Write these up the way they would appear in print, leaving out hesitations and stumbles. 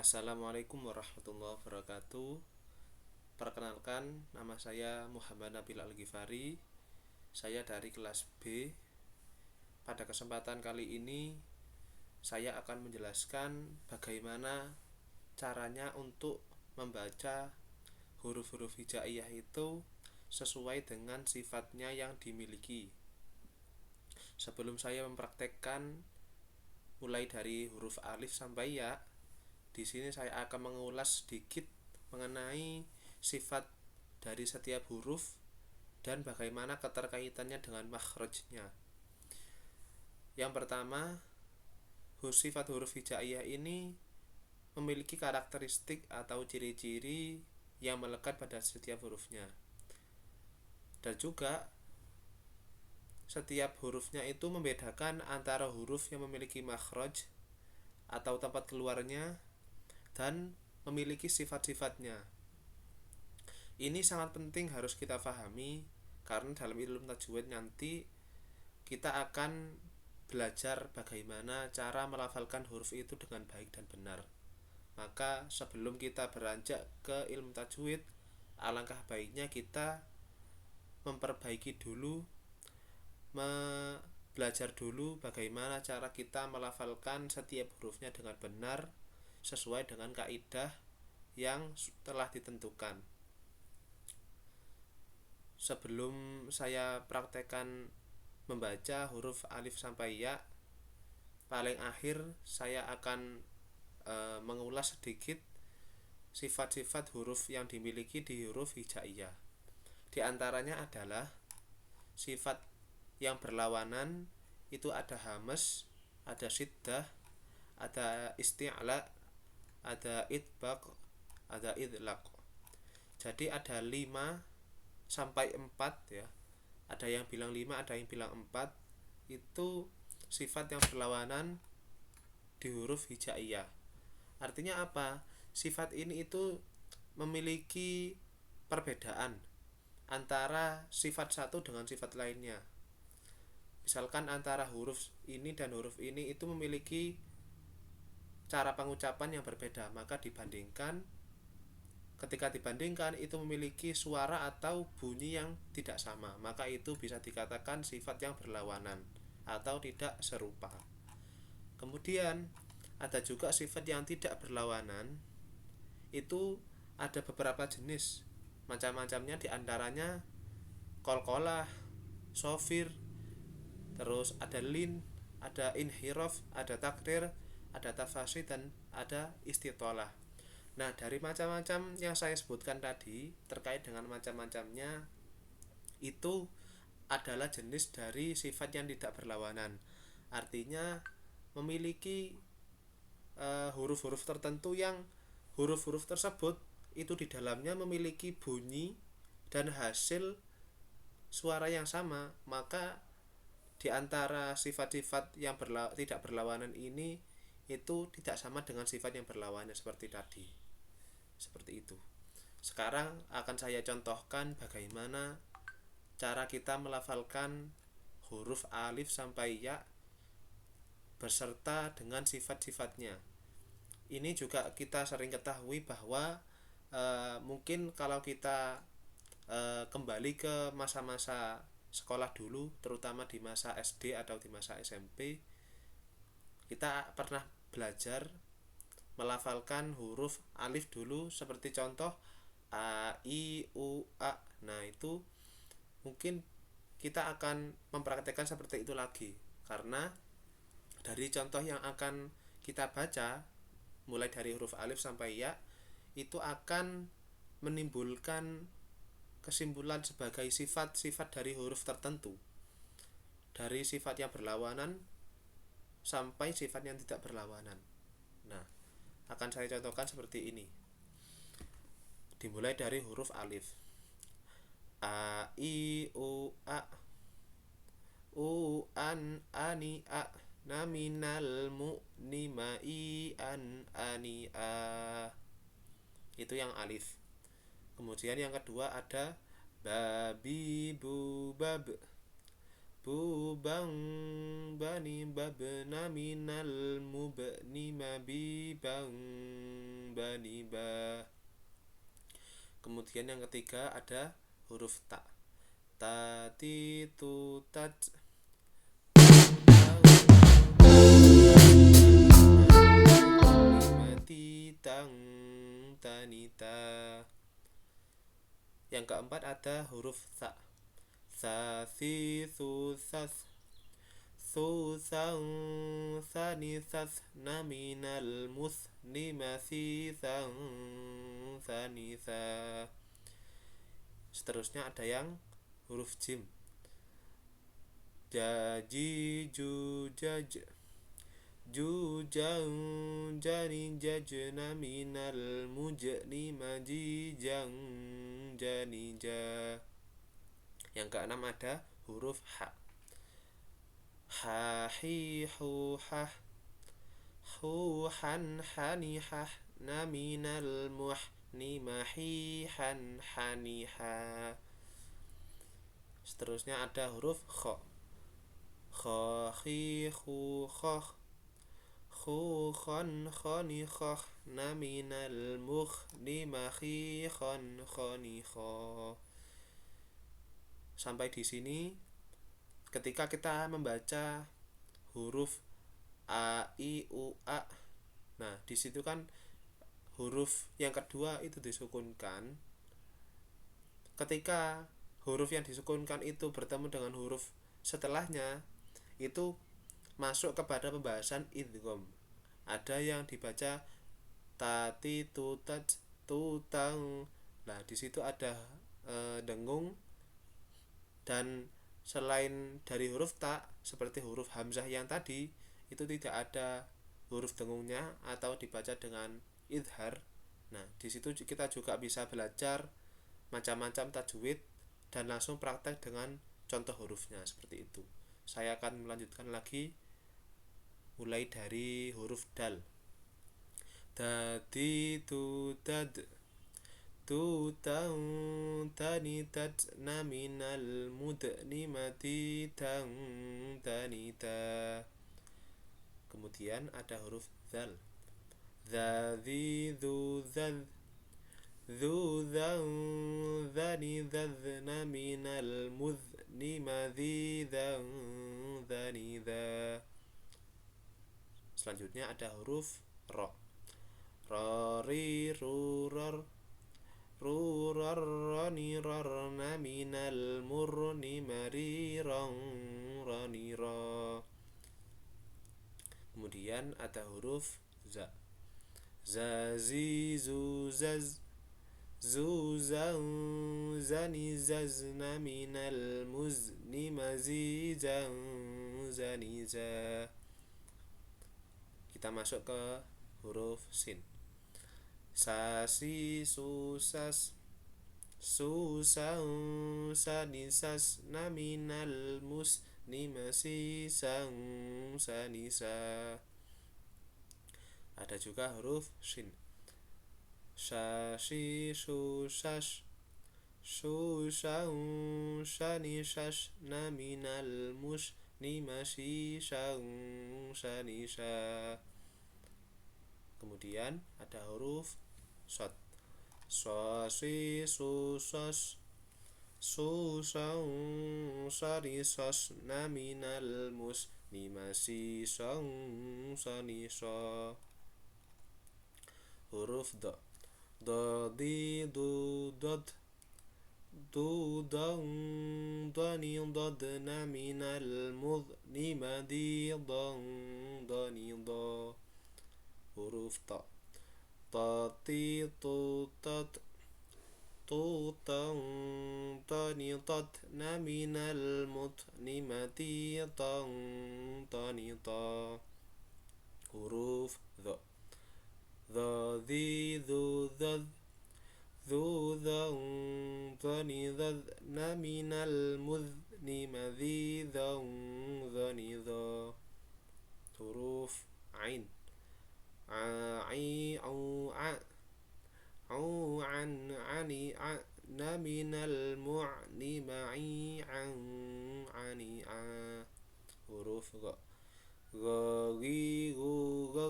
Assalamualaikum warahmatullahi wabarakatuh. Perkenalkan, nama saya Muhammad Nabil Al-Ghifari. Saya dari kelas B. Pada kesempatan kali ini, saya akan menjelaskan bagaimana caranya untuk membaca huruf-huruf hijaiyah itu sesuai dengan sifatnya yang dimiliki. Sebelum saya mempraktekkan mulai dari huruf alif sampai ya, di sini saya akan mengulas sedikit mengenai sifat dari setiap huruf dan bagaimana keterkaitannya dengan makhrajnya. Yang pertama, sifat huruf hijaiyah ini memiliki karakteristik atau ciri-ciri yang melekat pada setiap hurufnya. Dan juga setiap hurufnya itu membedakan antara huruf yang memiliki makhraj atau tempat keluarnya dan memiliki sifat-sifatnya. Ini sangat penting harus kita pahami karena dalam ilmu tajwid nanti kita akan belajar bagaimana cara melafalkan huruf itu dengan baik dan benar. Maka sebelum kita beranjak ke ilmu tajwid, alangkah baiknya kita memperbaiki dulu, belajar dulu bagaimana cara kita melafalkan setiap hurufnya dengan benar sesuai dengan kaidah yang telah ditentukan. Sebelum saya praktekkan membaca huruf alif sampai ya, paling akhir saya akan mengulas sedikit sifat-sifat huruf yang dimiliki di huruf hijaiyah. Di antaranya adalah sifat yang berlawanan, itu ada hamas, ada syiddah, ada isti'la, ada idbaq, ada idlaq. Jadi ada 5 sampai 4 ya. Ada yang bilang 5, ada yang bilang 4. Itu sifat yang berlawanan di huruf hijaiyah. Artinya apa? Sifat ini itu memiliki perbedaan antara sifat satu dengan sifat lainnya. Misalkan antara huruf ini dan huruf ini itu memiliki cara pengucapan yang berbeda, maka ketika dibandingkan itu memiliki suara atau bunyi yang tidak sama, maka itu bisa dikatakan sifat yang berlawanan atau tidak serupa. Kemudian ada juga sifat yang tidak berlawanan. Itu ada beberapa jenis, macam-macamnya, diantaranya qalqalah, shafir, terus ada lin, ada inhiraf, ada takdir, ada tafasid, dan ada istitolah. Nah, dari macam-macam yang saya sebutkan tadi terkait dengan macam-macamnya, itu adalah jenis dari sifat yang tidak berlawanan. Artinya memiliki huruf-huruf tertentu yang huruf-huruf tersebut itu di dalamnya memiliki bunyi dan hasil suara yang sama, maka di antara sifat-sifat yang tidak berlawanan ini itu tidak sama dengan sifat yang berlawanan seperti tadi. Seperti itu. Sekarang akan saya contohkan bagaimana cara kita melafalkan huruf alif sampai ya beserta dengan sifat-sifatnya. Ini juga kita sering ketahui bahwa mungkin kalau kita kembali ke masa-masa sekolah dulu, terutama di masa SD atau di masa SMP, kita pernah belajar melafalkan huruf alif dulu, seperti contoh a, i, u, a. Nah, itu mungkin kita akan mempraktekkan seperti itu lagi, karena dari contoh yang akan kita baca mulai dari huruf alif sampai ya itu akan menimbulkan kesimpulan sebagai sifat-sifat dari huruf tertentu, dari sifat yang berlawanan sampai sifat yang tidak berlawanan. Nah, akan saya contohkan seperti ini. Dimulai dari huruf alif. A, i, u, a. U, an, ani, a. Na minal mu'ni ma, i, an, ani, a. Itu yang alif. Kemudian yang kedua ada babi, bu, bab. Bubang, bani, babna minal mubni ma, bibang. bani ba. Kemudian yang ketiga ada huruf ta. Ta ti tu tat. Mati tang tanita. Yang keempat ada huruf sa. Sa si su sas. Su sang sani sas naminal musni masi sang sani sa. Seterusnya ada yang huruf jim. Jaji ju jaj. Jujang jani jajna minal mujni majijang janija. Yang keenam ada huruf ha. Ha hi hu hah. Hu han hani hah na minal muhni mahi han hani ha. Seterusnya ada huruf kho. Kho hi hu khoh. Khu khon khoni khoh na minal muhni mahi khon khoni kho. Sampai di sini ketika kita membaca huruf a i u a, nah di situ kan huruf yang kedua itu disukunkan. Ketika huruf yang disukunkan itu bertemu dengan huruf setelahnya, itu masuk kepada pembahasan idgham. Ada yang dibaca tati tutat tutang. Nah, di situ ada dengung, dan selain dari huruf ta seperti huruf hamzah yang tadi itu tidak ada huruf dengungnya atau dibaca dengan idhar. Nah, di situ kita juga bisa belajar macam-macam tajwid dan langsung praktek dengan contoh hurufnya seperti itu. Saya akan melanjutkan lagi mulai dari huruf dal. Tadi tu tad tu tang tani tad na minal mudni mati tang tani ta. Kemudian ada huruf zal. Zadhi dhu zad. Dhu zang zani zazna minal mudni madhi zang zani za. Selanjutnya ada huruf ro. Rori rurar. Rurar roni rarna minal murni marirang roni ra. Kemudian ada huruf za. Zazi zuzaz. Zuzang zani zazna minal muzni mazizang zaniza. Kita masuk ke huruf sin. Sasi susas. Susang sanisas naminal musni masisang sanisa. Ada juga huruf shin. Sashi susas. Susang sanisas naminal musni masisang sanisa. Kemudian ada huruf shad. Sosi susos. Susang sarisas naminal musni masisang sanisa. Huruf do. Dodi du dod. Du dang dani dodna minal mudni madi dang dani do. Huruf ta. Tati tu tat. Tu tang tani tat na minal mudni mati tang tani ta. Huruf dha. Dha di du dhad. Du dhang tani dhad na minal mudni madi dhang dhani dha. Huruf ain. Ai au a. Au an ani a na minal mu'ni ma'i an ani a. Huruf ga. Ga gi gu ga.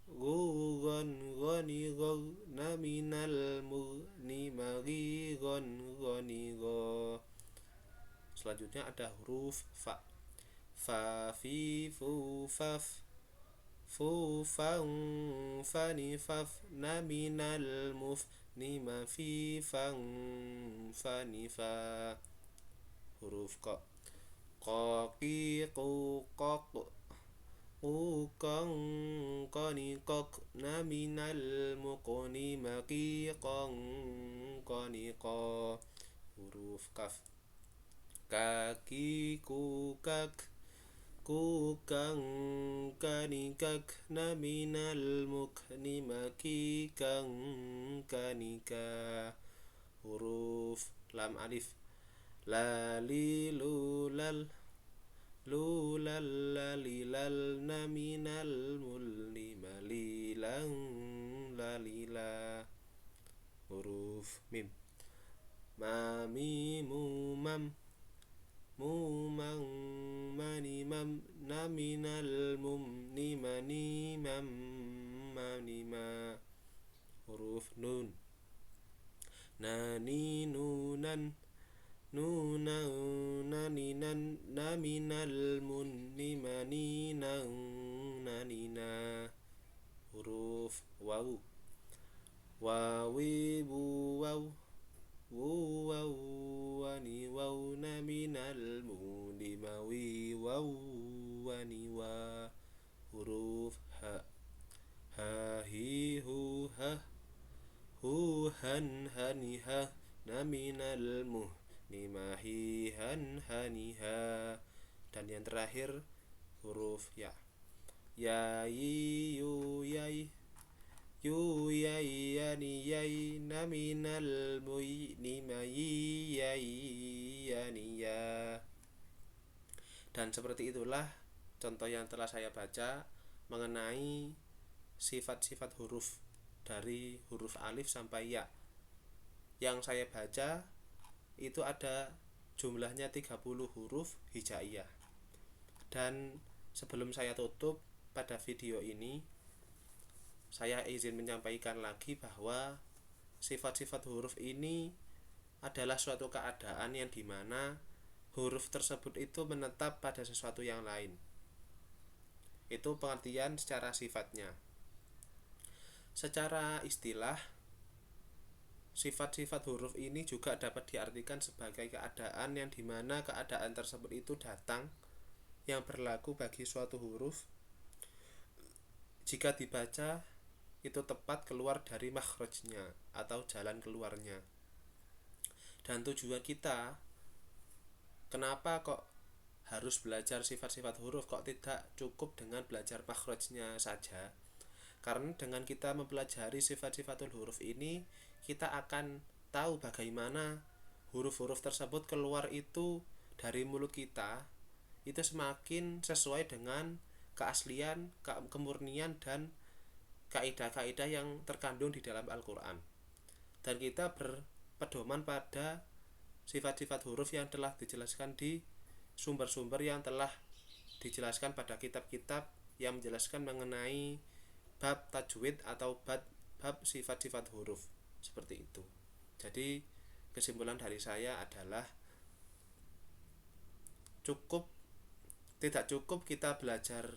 Gu gan ghanigha minal mughni ghanigha. Selanjutnya ada huruf fa. Fa fi fu faf fu fang fani faf na minal mufni ma fi fang fani fa. Huruf qa. Qa qi qu qaq qang qani qaq na minal muqni maqi qang qani qa. Huruf kaf. Kaki kukak kukang kani kak na minal mukni maki kang kanika. Huruf lam alif. Lali lulal lulal lalilal na minal mulni malilang lalila. Huruf mim. Mami mumam mumang mani mam na minal mumni mani mam mani ma. Huruf nun. Nani nunan nunan naninan na minal munni mani nang nanina. Huruf waw. Wawi waw waw wani waw na minal muni mawi waw wani wa. Huruf ha. Ha hi hu ha hu han hani ha na minal muhni mahi han hani ha. Dan yang terakhir huruf ya. Ya yi yu yai yu yai yani yai na minal mu'ni mayi yai yani ya. Dan seperti itulah contoh yang telah saya baca mengenai sifat-sifat huruf dari huruf alif sampai ya. Yang saya baca itu ada jumlahnya 30 huruf hijaiyah. Dan sebelum saya tutup pada video ini, saya izin menyampaikan lagi bahwa sifat-sifat huruf ini adalah suatu keadaan yang dimana huruf tersebut itu menetap pada sesuatu yang lain. Itu pengertian secara sifatnya. Secara istilah, sifat-sifat huruf ini juga dapat diartikan sebagai keadaan yang dimana keadaan tersebut itu datang yang berlaku bagi suatu huruf jika dibaca itu tepat keluar dari makhrajnya atau jalan keluarnya. Dan tujuan kita, kenapa kok harus belajar sifat-sifat huruf, kok tidak cukup dengan belajar makhrajnya saja? Karena dengan kita mempelajari sifat-sifatul huruf ini, kita akan tahu bagaimana huruf-huruf tersebut keluar itu dari mulut kita itu semakin sesuai dengan keaslian, kemurnian dan kaidah-kaidah yang terkandung di dalam Al-Quran. Dan kita berpedoman pada sifat-sifat huruf yang telah dijelaskan di sumber-sumber yang telah dijelaskan pada kitab-kitab yang menjelaskan mengenai bab tajwid atau bab sifat-sifat huruf. Seperti itu. Jadi kesimpulan dari saya adalah tidak cukup kita belajar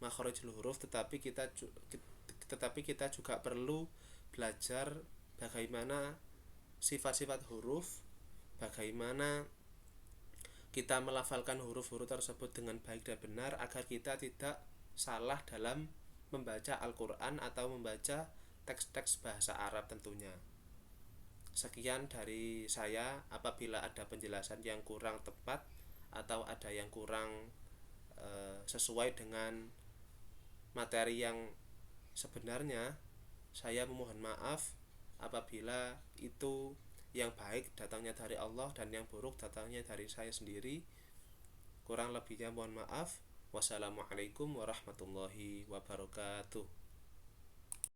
makhrajul huruf, tetapi kita juga perlu belajar bagaimana sifat-sifat huruf, bagaimana kita melafalkan huruf-huruf tersebut dengan baik dan benar agar kita tidak salah dalam membaca Al-Quran atau membaca teks-teks bahasa Arab tentunya. Sekian dari saya. Apabila ada penjelasan yang kurang tepat atau ada yang kurang sesuai dengan materi yang sebenarnya, saya memohon maaf. Apabila itu yang baik datangnya dari Allah dan yang buruk datangnya dari saya sendiri, kurang lebihnya mohon maaf. Wassalamualaikum warahmatullahi wabarakatuh.